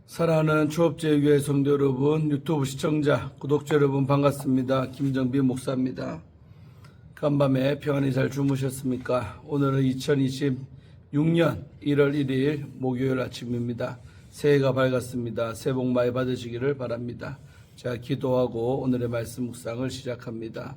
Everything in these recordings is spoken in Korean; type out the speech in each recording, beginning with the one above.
사랑하는 초업제교회 성도 여러분, 유튜브 시청자, 구독자 여러분 반갑습니다. 김정빈 목사입니다. 간밤에 평안히 잘 주무셨습니까? 오늘은 2026년 1월 1일 목요일 아침입니다. 새해가 밝았습니다. 새해 복 많이 받으시기를 바랍니다. 자, 기도하고 오늘의 말씀 묵상을 시작합니다.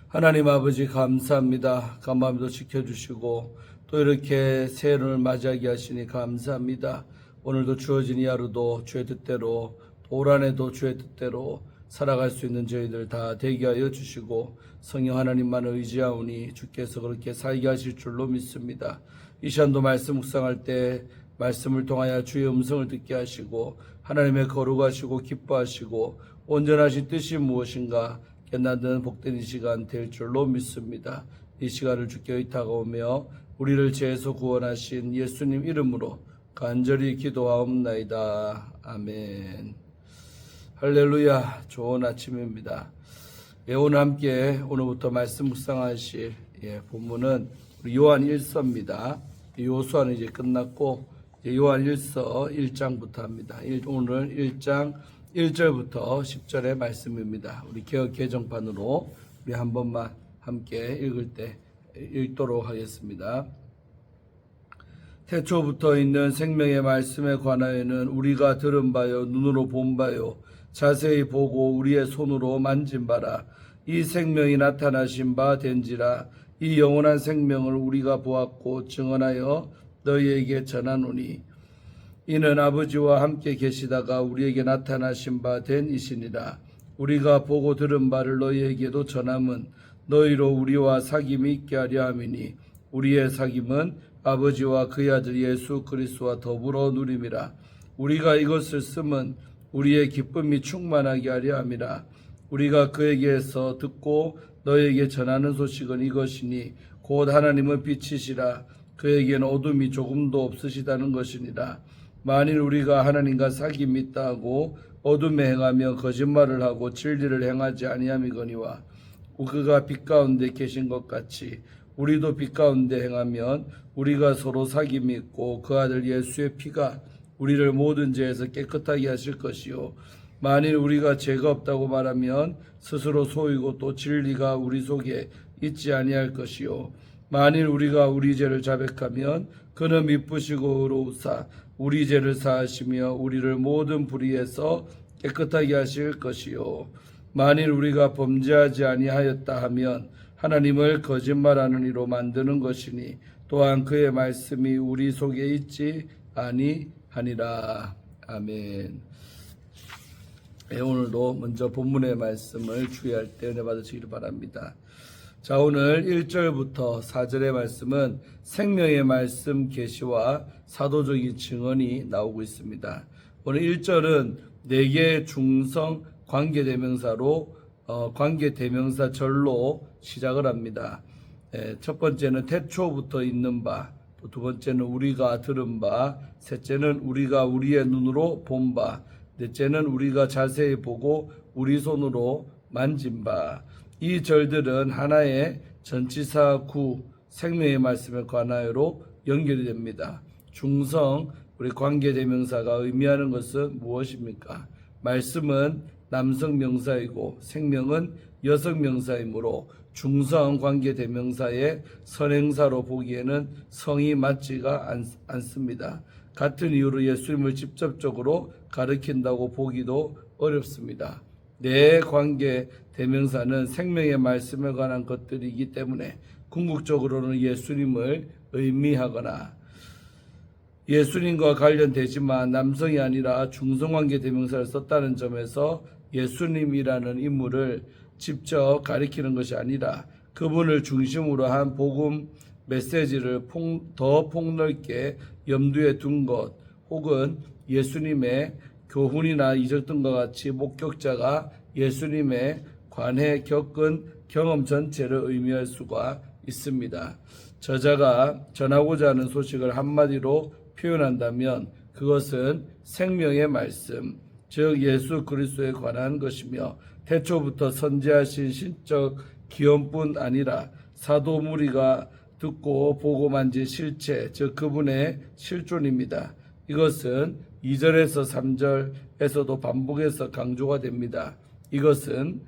하나님 아버지 감사합니다. 간밤에도 지켜주시고 또 이렇게 새해를 맞이하게 하시니 감사합니다. 오늘도 주어진 이 하루도 주의 뜻대로 또 올 한해도 주의 뜻대로 살아갈 수 있는 저희들 다 되게 하여 주시고 성령 하나님만을 의지하오니 주께서 그렇게 살게 하실 줄로 믿습니다. 이 시간도 말씀 묵상할 때 말씀을 통하여 주의 음성을 듣게 하시고 하나님의 거룩하시고 기뻐하시고 온전하신 뜻이 무엇인가 깨닫는 복된 이 시간 될 줄로 믿습니다. 이 시간을 주께 의탁하오며 우리를 죄에서 구원하신 예수님 이름으로 간절히 기도하옵나이다. 아멘. 할렐루야. 좋은 아침입니다. 오늘 함께 오늘부터 말씀 묵상하실 본문은 요한 1서입니다. 요수아는 이제 끝났고 요한 1서 1장부터 합니다. 오늘 1장 1절부터 10절의 말씀입니다. 우리 개역 개정판으로 우리 한 번만 함께 읽도록 하겠습니다. 태초부터 있는 생명의 말씀에 관하여는 우리가 들은 바요 눈으로 본 바요 자세히 보고 우리의 손으로 만진 바라. 이 생명이 나타나신 바 된지라. 이 영원한 생명을 우리가 보았고 증언하여 너희에게 전하노니 이는 아버지와 함께 계시다가 우리에게 나타나신 바 된 이시니라. 우리가 보고 들은 바를 너희에게도 전함은 너희로 우리와 사귐이 있게 하려 함이니 우리의 사귐은 아버지와 그의 아들 예수 그리스도와 더불어 누림이라. 우리가 이것을 쓰면 우리의 기쁨이 충만하게 하려 함이라. 우리가 그에게서 듣고 너에게 전하는 소식은 이것이니 곧 하나님은 빛이시라. 그에게는 어둠이 조금도 없으시다는 것이니라. 만일 우리가 하나님과 사귐이 있다 하고 어둠에 행하며 거짓말을 하고 진리를 행하지 아니함이거니와 그가 빛 가운데 계신 것 같이 우리도 빛 가운데 행하면 우리가 서로 사귐이 있고 그 아들 예수의 피가 우리를 모든 죄에서 깨끗하게 하실 것이요 만일 우리가 죄가 없다고 말하면 스스로 속이고 또 진리가 우리 속에 있지 아니할 것이요 만일 우리가 우리 죄를 자백하면 그는 미쁘시고 의로우사 우리 죄를 사하시며 우리를 모든 불의에서 깨끗하게 하실 것이요 만일 우리가 범죄하지 아니하였다 하면 하나님을 거짓말하는 이로 만드는 것이니 또한 그의 말씀이 우리 속에 있지 아니하니라. 아멘. 오늘도 먼저 본문의 말씀을 주의할 때 은혜 받으시기를 바랍니다. 자, 오늘 1절부터 4절의 말씀은 생명의 말씀 계시와 사도적인 증언이 나오고 있습니다. 오늘 1절은 4개의 중성 관계대명사로 관계대명사절로 시작을 합니다. 첫 번째는 태초부터 있는 바, 또 두 번째는 우리가 들은 바, 셋째는 우리가 우리의 눈으로 본 바, 넷째는 우리가 자세히 보고 우리 손으로 만진 바. 이 절들은 하나의 전치사 구 생명의 말씀에 관하여로 연결이 됩니다. 중성 우리 관계대명사가 의미하는 것은 무엇입니까? 말씀은 남성 명사이고 생명은 여성 명사이므로 중성 관계대명사의 선행사로 보기에는 성이 맞지가 않습니다. 같은 이유로 예수님을 직접적으로 가리킨다고 보기도 어렵습니다. 내 관계대명사는 생명의 말씀에 관한 것들이기 때문에 궁극적으로는 예수님을 의미하거나 예수님과 관련되지만 남성이 아니라 중성관계 대명사를 썼다는 점에서 예수님이라는 인물을 직접 가리키는 것이 아니라 그분을 중심으로 한 복음 메시지를 더 폭넓게 염두에 둔 것 혹은 예수님의 교훈이나 이적 등과 같이 목격자가 예수님의 관해 겪은 경험 전체를 의미할 수가 있습니다. 저자가 전하고자 하는 소식을 한마디로 표현한다면 그것은 생명의 말씀, 즉 예수 그리스도에 관한 것이며 태초부터 선지하신 신적 기원뿐 아니라 사도 무리가 듣고 보고 만진 실체, 즉 그분의 실존입니다. 이것은 2절에서 3절에서도 반복해서 강조가 됩니다. 이것은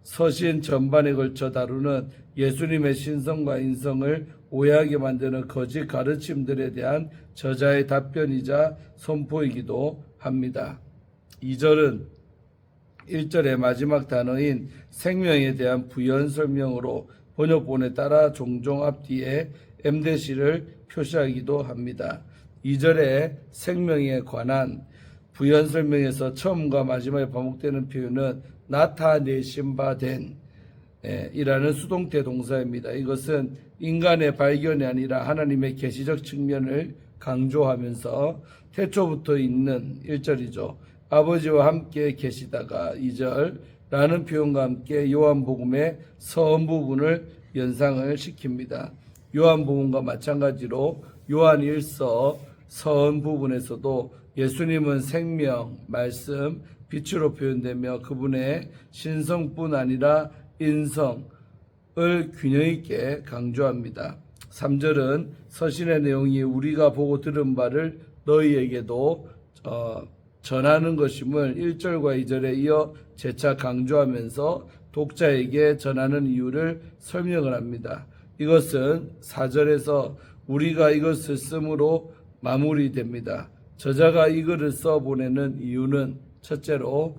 서신 전반에 걸쳐 다루는 예수님의 신성과 인성을 오해하게 만드는 거짓 가르침들에 대한 저자의 답변이자 선포이기도 합니다. 2절은 1절의 마지막 단어인 생명에 대한 부연 설명으로 번역본에 따라 종종 앞뒤에 M대시를 표시하기도 합니다. 2절의 생명에 관한 부연 설명에서 처음과 마지막에 반복되는 표현은 나타내신 바 된 이라는 수동태 동사입니다. 이것은 인간의 발견이 아니라 하나님의 계시적 측면을 강조하면서 태초부터 있는 1절이죠. 아버지와 함께 계시다가 2절 라는 표현과 함께 요한복음의 서원 부분을 연상을 시킵니다. 요한복음과 마찬가지로 요한 1서 서원 부분에서도 예수님은 생명, 말씀, 빛으로 표현되며 그분의 신성뿐 아니라 인성을 균형 있게 강조합니다. 3절은 서신의 내용이 우리가 보고 들은 바를 너희에게도 전하는 것임을 1절과 2절에 이어 재차 강조하면서 독자에게 전하는 이유를 설명을 합니다. 이것은 4절에서 우리가 이것을 쓰므로 마무리됩니다. 저자가 이 글을 써보내는 이유는 첫째로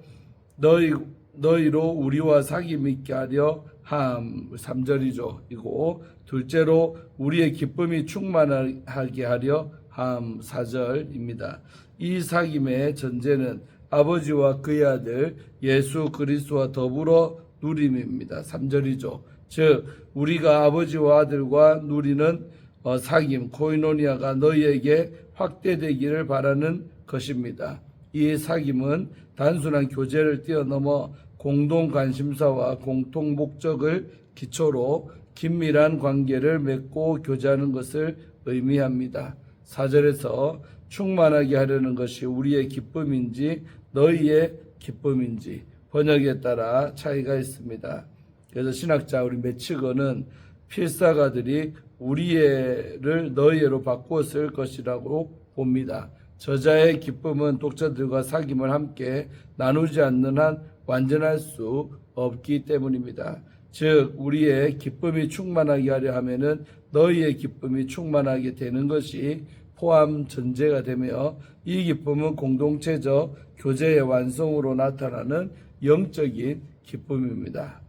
너희로 우리와 사귐 있게 하려 함 3절이죠. 이고 둘째로 우리의 기쁨이 충만하게 하려 함 4절입니다. 이 사귐의 전제는 아버지와 그의 아들 예수 그리스도와 더불어 누림입니다. 3절이죠. 즉 우리가 아버지와 아들과 누리는 사귐 코이노니아가 너희에게 확대되기를 바라는 것입니다. 이 사귐은 단순한 교제를 뛰어넘어 공동 관심사와 공통 목적을 기초로 긴밀한 관계를 맺고 교제하는 것을 의미합니다. 4절에서 충만하게 하려는 것이 우리의 기쁨인지 너희의 기쁨인지 번역에 따라 차이가 있습니다. 그래서 신학자 우리 매치거는 필사가들이 우리의를 너희로 바꾸어 쓸 것이라고 봅니다. 저자의 기쁨은 독자들과 사귐을 함께 나누지 않는 한 완전할 수 없기 때문입니다. 즉 우리의 기쁨이 충만하게 하려 하면은 너희의 기쁨이 충만하게 되는 것이 포함 전제가 되며 이 기쁨은 공동체적 교제의 완성으로 나타나는 영적인 기쁨입니다.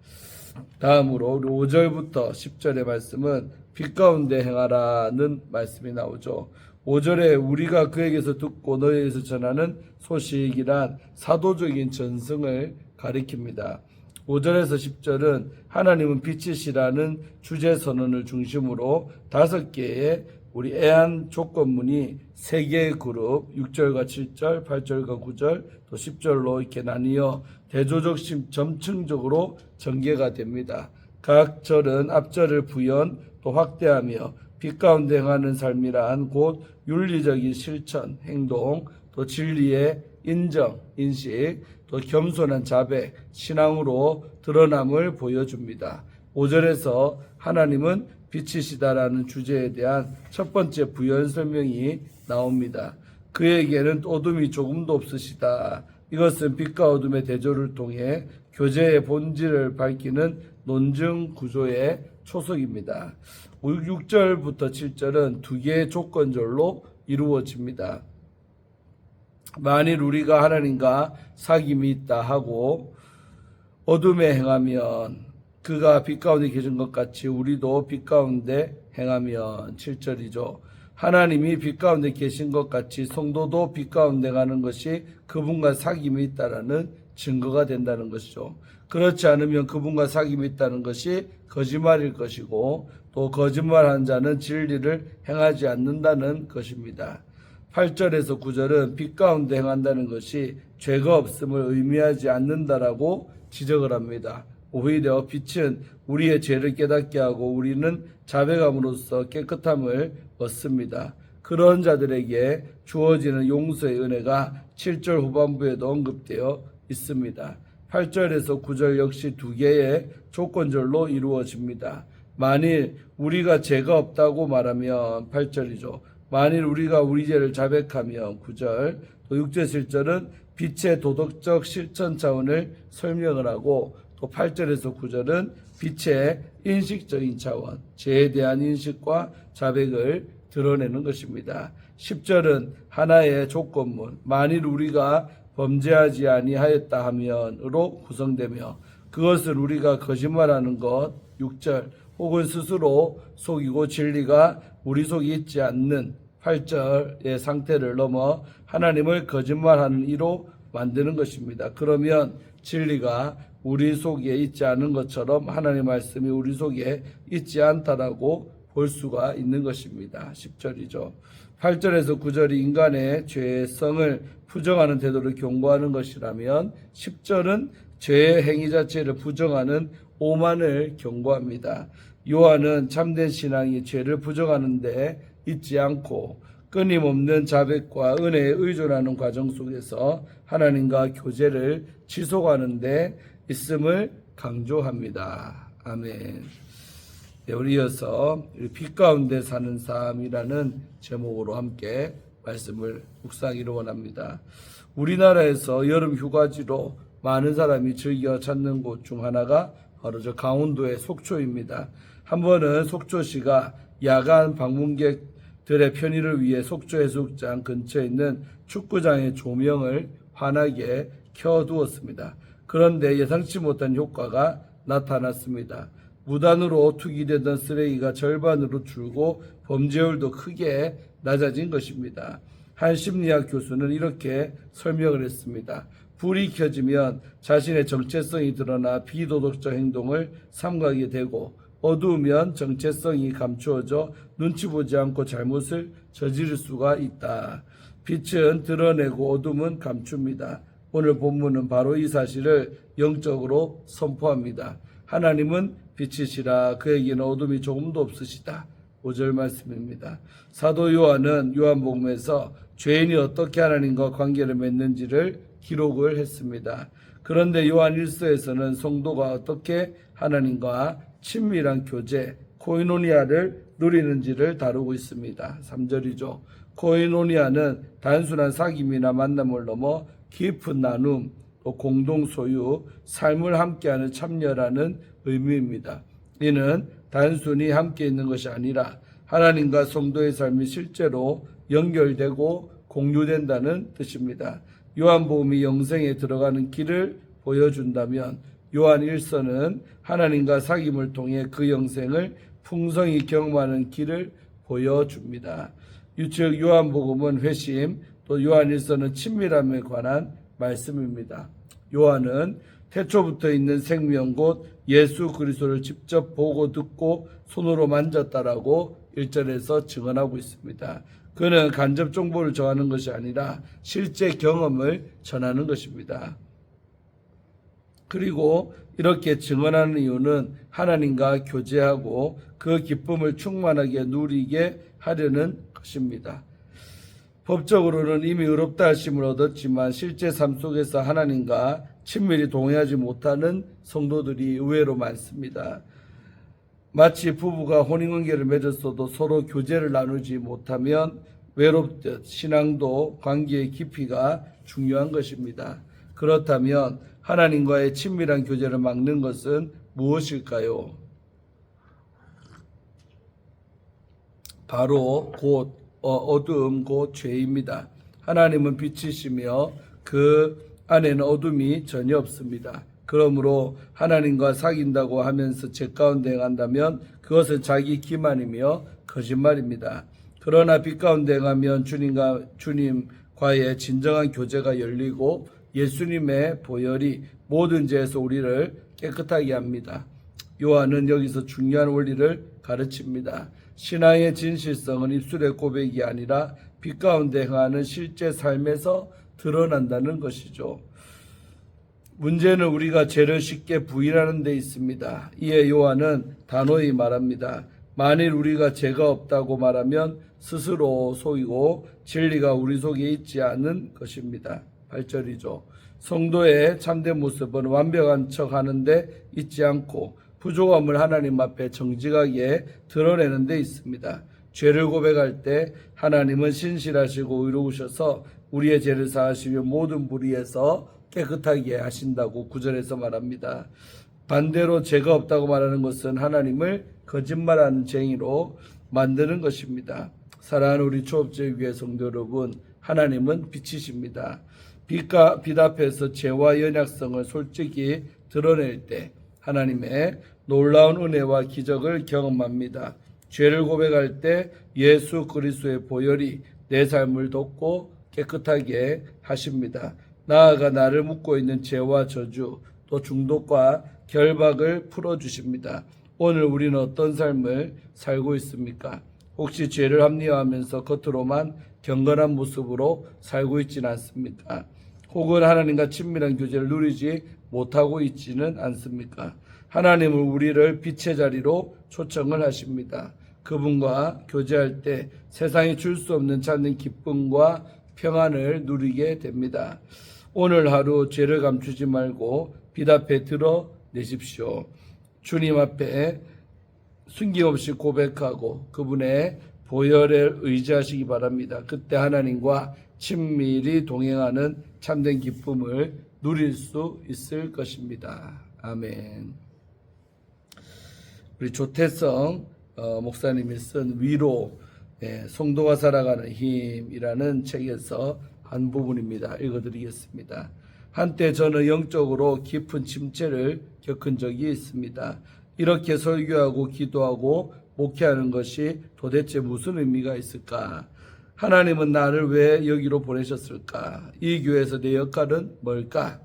다음으로 우리 5절부터 10절의 말씀은 빛 가운데 행하라는 말씀이 나오죠. 5절에 우리가 그에게서 듣고 너희에게서 전하는 소식이란 사도적인 전승을 가리킵니다. 5절에서 10절은 하나님은 빛이시라는 주제 선언을 중심으로 5개의 우리 애한 조건문이 3개의 그룹 6절과 7절, 8절과 9절, 또 10절로 이렇게 나뉘어 대조적 점층적으로 전개가 됩니다. 각 절은 앞절을 부연 또 확대하며 빛 가운데 행하는 삶이란 곧 윤리적인 실천, 행동, 또 진리의 인정, 인식, 또 겸손한 자백, 신앙으로 드러남을 보여줍니다. 5절에서 하나님은 빛이시다라는 주제에 대한 첫 번째 부연 설명이 나옵니다. 그에게는 어둠이 조금도 없으시다. 이것은 빛과 어둠의 대조를 통해 교제의 본질을 밝히는 논증 구조의 초석입니다. 6절부터 7절은 2개의 조건절로 이루어집니다. 만일 우리가 하나님과 사귐이 있다 하고 어둠에 행하면 그가 빛 가운데 계신 것 같이 우리도 빛 가운데 행하면 7절이죠. 하나님이 빛 가운데 계신 것 같이 성도도 빛 가운데 가는 것이 그분과 사귐이 있다라는 증거가 된다는 것이죠. 그렇지 않으면 그분과 사귐이 있다는 것이 거짓말일 것이고 또 거짓말한 자는 진리를 행하지 않는다는 것입니다. 8절에서 9절은 빛 가운데 행한다는 것이 죄가 없음을 의미하지 않는다라고 지적을 합니다. 오히려 빛은 우리의 죄를 깨닫게 하고 우리는 자백함으로써 깨끗함을 얻습니다. 그런 자들에게 주어지는 용서의 은혜가 7절 후반부에도 언급되어 있습니다. 8절에서 9절 역시 2개의 조건절로 이루어집니다. 만일 우리가 죄가 없다고 말하면 8절이죠. 만일 우리가 우리 죄를 자백하면 9절, 또 6절 7절은 빛의 도덕적 실천 차원을 설명을 하고 또 8절에서 9절은 빛의 인식적인 차원, 죄에 대한 인식과 자백을 드러내는 것입니다. 10절은 하나의 조건문, 만일 우리가 범죄하지 아니하였다 하면으로 구성되며 그것을 우리가 거짓말하는 것 6절 혹은 스스로 속이고 진리가 우리 속에 있지 않는 8절의 상태를 넘어 하나님을 거짓말하는 이로 만드는 것입니다. 그러면 진리가 우리 속에 있지 않은 것처럼 하나님의 말씀이 우리 속에 있지 않다라고 볼 수가 있는 것입니다. 10절이죠. 8절에서 9절이 인간의 죄성을 부정하는 태도를 경고하는 것이라면 10절은 죄의 행위 자체를 부정하는 오만을 경고합니다. 요한은 참된 신앙이 죄를 부정하는 데 있지 않고 끊임없는 자백과 은혜에 의존하는 과정 속에서 하나님과 교제를 지속하는 데 있음을 강조합니다. 아멘. 네, 우리 이어서 빛 가운데 사는 삶이라는 제목으로 함께 말씀을 묵상하기를 원합니다. 우리나라에서 여름 휴가지로 많은 사람이 즐겨 찾는 곳 중 하나가 바로 저 강원도의 속초입니다. 한 번은 속초시가 야간 방문객들의 편의를 위해 속초 해수욕장 근처에 있는 축구장의 조명을 환하게 켜두었습니다. 그런데 예상치 못한 효과가 나타났습니다. 무단으로 투기되던 쓰레기가 절반으로 줄고 범죄율도 크게 낮아진 것입니다. 한 심리학 교수는 이렇게 설명을 했습니다. 불이 켜지면 자신의 정체성이 드러나 비도덕적 행동을 삼가게 되고 어두우면 정체성이 감추어져 눈치 보지 않고 잘못을 저지를 수가 있다. 빛은 드러내고 어둠은 감춥니다. 오늘 본문은 바로 이 사실을 영적으로 선포합니다. 하나님은 빛이시라 그에게는 어둠이 조금도 없으시다. 5절 말씀입니다. 사도 요한은 요한복음에서 죄인이 어떻게 하나님과 관계를 맺는지를 기록을 했습니다. 그런데 요한 1서에서는 성도가 어떻게 하나님과 친밀한 교제, 코이노니아를 누리는지를 다루고 있습니다. 3절이죠. 코이노니아는 단순한 사귐이나 만남을 넘어 깊은 나눔, 또 공동 소유, 삶을 함께하는 참여라는 의미입니다. 이는 단순히 함께 있는 것이 아니라 하나님과 성도의 삶이 실제로 연결되고 공유된다는 뜻입니다. 요한복음이 영생에 들어가는 길을 보여준다면 요한 1서는 하나님과 사귐을 통해 그 영생을 풍성히 경험하는 길을 보여줍니다. 즉 요한복음은 회심, 또 요한 1서는 친밀함에 관한 말씀입니다. 요한은 태초부터 있는 생명 곧 예수 그리스도를 직접 보고 듣고 손으로 만졌다라고 1절에서 증언하고 있습니다. 그는 간접 정보를 전하는 것이 아니라 실제 경험을 전하는 것입니다. 그리고 이렇게 증언하는 이유는 하나님과 교제하고 그 기쁨을 충만하게 누리게 하려는 것입니다. 법적으로는 이미 의롭다 하심을 얻었지만 실제 삶 속에서 하나님과 친밀히 동행하지 못하는 성도들이 의외로 많습니다. 마치 부부가 혼인관계를 맺었어도 서로 교제를 나누지 못하면 외롭듯 신앙도 관계의 깊이가 중요한 것입니다. 그렇다면 하나님과의 친밀한 교제를 막는 것은 무엇일까요? 바로 곧 어둠 곧 죄입니다. 하나님은 빛이시며 그 안에는 어둠이 전혀 없습니다. 그러므로 하나님과 사귄다고 하면서 죄 가운데 행한다면 그것은 자기 기만이며 거짓말입니다. 그러나 빛 가운데 행하면 주님과의 진정한 교제가 열리고 예수님의 보혈이 모든 죄에서 우리를 깨끗하게 합니다. 요한은 여기서 중요한 원리를 가르칩니다. 신앙의 진실성은 입술의 고백이 아니라 빛 가운데 행하는 실제 삶에서 드러난다는 것이죠. 문제는 우리가 죄를 쉽게 부인하는 데 있습니다. 이에 요한은 단호히 말합니다. 만일 우리가 죄가 없다고 말하면 스스로 속이고 진리가 우리 속에 있지 않은 것입니다. 8절이죠. 성도의 참된 모습은 완벽한 척 하는데 있지 않고 부족함을 하나님 앞에 정직하게 드러내는 데 있습니다. 죄를 고백할 때 하나님은 신실하시고 의로우셔서 우리의 죄를 사하시며 모든 불의에서 깨끗하게 하신다고 구절에서 말합니다. 반대로 죄가 없다고 말하는 것은 하나님을 거짓말하는 쟁의로 만드는 것입니다. 사랑하는 우리 초업제교회 성도 여러분, 하나님은 빛이십니다. 빛 앞에서 죄와 연약성을 솔직히 드러낼 때 하나님의 놀라운 은혜와 기적을 경험합니다. 죄를 고백할 때 예수 그리스도의 보혈이 내 삶을 덮고 깨끗하게 하십니다. 나아가 나를 묶고 있는 죄와 저주, 또 중독과 결박을 풀어주십니다. 오늘 우리는 어떤 삶을 살고 있습니까? 혹시 죄를 합리화하면서 겉으로만 경건한 모습으로 살고 있지는 않습니까? 혹은 하나님과 친밀한 교제를 누리지 못하고 있지는 않습니까? 하나님은 우리를 빛의 자리로 초청을 하십니다. 그분과 교제할 때 세상이 줄 수 없는 참된 기쁨과 평안을 누리게 됩니다. 오늘 하루 죄를 감추지 말고 빛 앞에 드러내십시오. 주님 앞에 숨김없이 고백하고 그분의 보혈에 의지하시기 바랍니다. 그때 하나님과 친밀히 동행하는 참된 기쁨을 누릴 수 있을 것입니다. 아멘. 우리 조태성 목사님이 쓴 위로, 성도가 살아가는 힘이라는 책에서 한 부분입니다. 읽어드리겠습니다. 한때 저는 영적으로 깊은 침체를 겪은 적이 있습니다. 이렇게 설교하고 기도하고 목회하는 것이 도대체 무슨 의미가 있을까? 하나님은 나를 왜 여기로 보내셨을까? 이 교회에서 내 역할은 뭘까?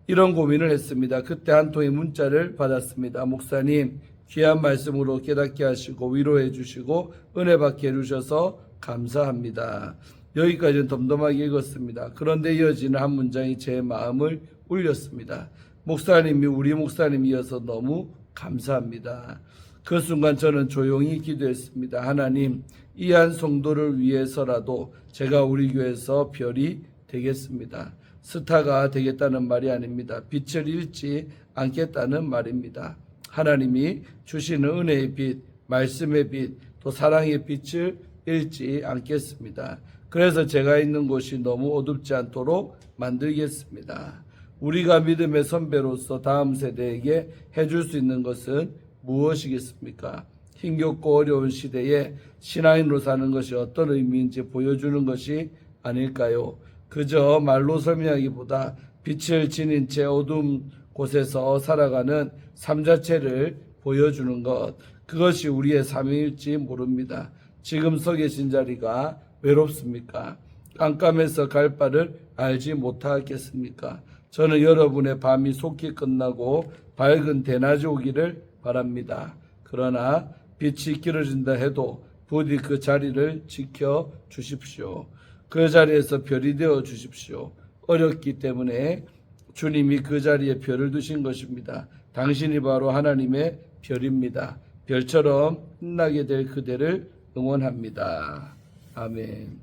이런 고민을 했습니다. 그때 한 통의 문자를 받았습니다. 목사님, 귀한 말씀으로 깨닫게 하시고 위로해 주시고 은혜 받게 해주셔서 감사합니다. 여기까지는 덤덤하게 읽었습니다. 그런데 이어지는 한 문장이 제 마음을 울렸습니다. 목사님이 우리 목사님이어서 너무 감사합니다. 그 순간 저는 조용히 기도했습니다. 하나님, 이 한 성도를 위해서라도 제가 우리 교회에서 별이 되겠습니다. 스타가 되겠다는 말이 아닙니다. 빛을 잃지 않겠다는 말입니다. 하나님이 주시는 은혜의 빛, 말씀의 빛, 또 사랑의 빛을 잃지 않겠습니다. 그래서 제가 있는 곳이 너무 어둡지 않도록 만들겠습니다. 우리가 믿음의 선배로서 다음 세대에게 해줄 수 있는 것은 무엇이겠습니까? 힘겹고 어려운 시대에 신앙인으로 사는 것이 어떤 의미인지 보여주는 것이 아닐까요? 그저 말로 설명하기보다 빛을 지닌 채 어두운 곳에서 살아가는 삶 자체를 보여주는 것, 그것이 우리의 삶일지 모릅니다. 지금 서 계신 자리가 외롭습니까? 깜깜해서 갈 바를 알지 못하겠습니까? 저는 여러분의 밤이 속히 끝나고 밝은 대낮이 오기를 바랍니다. 그러나 빛이 길어진다 해도 부디 그 자리를 지켜 주십시오. 그 자리에서 별이 되어 주십시오. 어렵기 때문에 주님이 그 자리에 별을 두신 것입니다. 당신이 바로 하나님의 별입니다. 별처럼 빛나게 될 그대를 응원합니다. 아멘.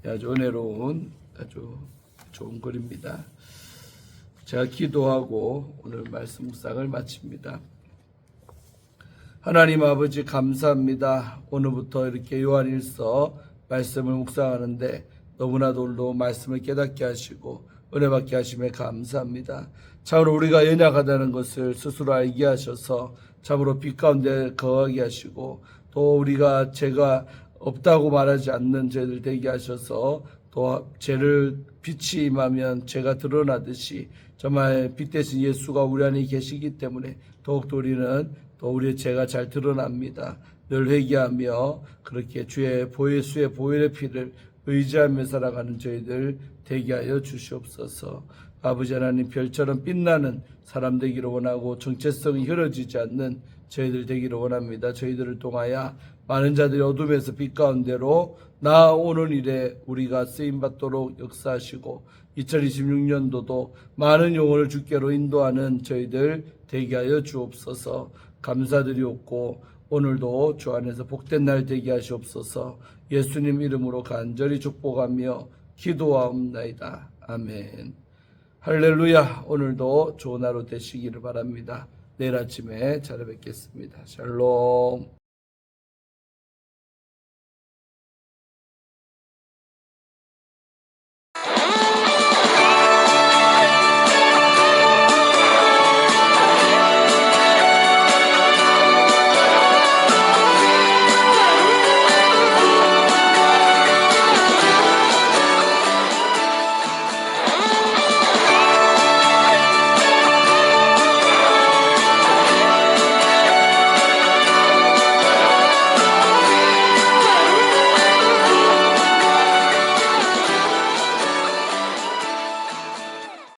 아주 은혜로운 아주 좋은 글입니다. 제가 기도하고 오늘 말씀 묵상을 마칩니다. 하나님 아버지 감사합니다. 오늘부터 이렇게 요한일서 말씀을 묵상하는데 너무나도 말씀을 깨닫게 하시고 은혜 받게 하심에 감사합니다. 참으로 우리가 연약하다는 것을 스스로 알게 하셔서 참으로 빛 가운데 거하게 하시고 또 우리가 죄가 없다고 말하지 않는 죄들 되게 하셔서 또 죄를 빛이 임하면 죄가 드러나듯이 정말 빛 대신 예수가 우리 안에 계시기 때문에 더욱더 우리는 또 우리의 죄가 잘 드러납니다. 늘 회개하며 그렇게 주의 예수의 보혈의 피를 의지하며 살아가는 저희들 되게 하여 주시옵소서. 아버지 하나님, 별처럼 빛나는 사람 되기를 원하고 정체성이 흐려지지 않는 저희들 되기를 원합니다. 저희들을 통하여 많은 자들이 어둠에서 빛 가운데로 나아오는 일에 우리가 쓰임받도록 역사하시고 2026년도도 많은 영혼을 주께로 인도하는 저희들 되게 하여 주옵소서. 감사드리옵고 오늘도 주 안에서 복된 날 되게 하시옵소서. 예수님 이름으로 간절히 축복하며 기도하옵나이다. 아멘. 할렐루야. 오늘도 좋은 하루 되시기를 바랍니다. 내일 아침에 찾아뵙겠습니다. 샬롬.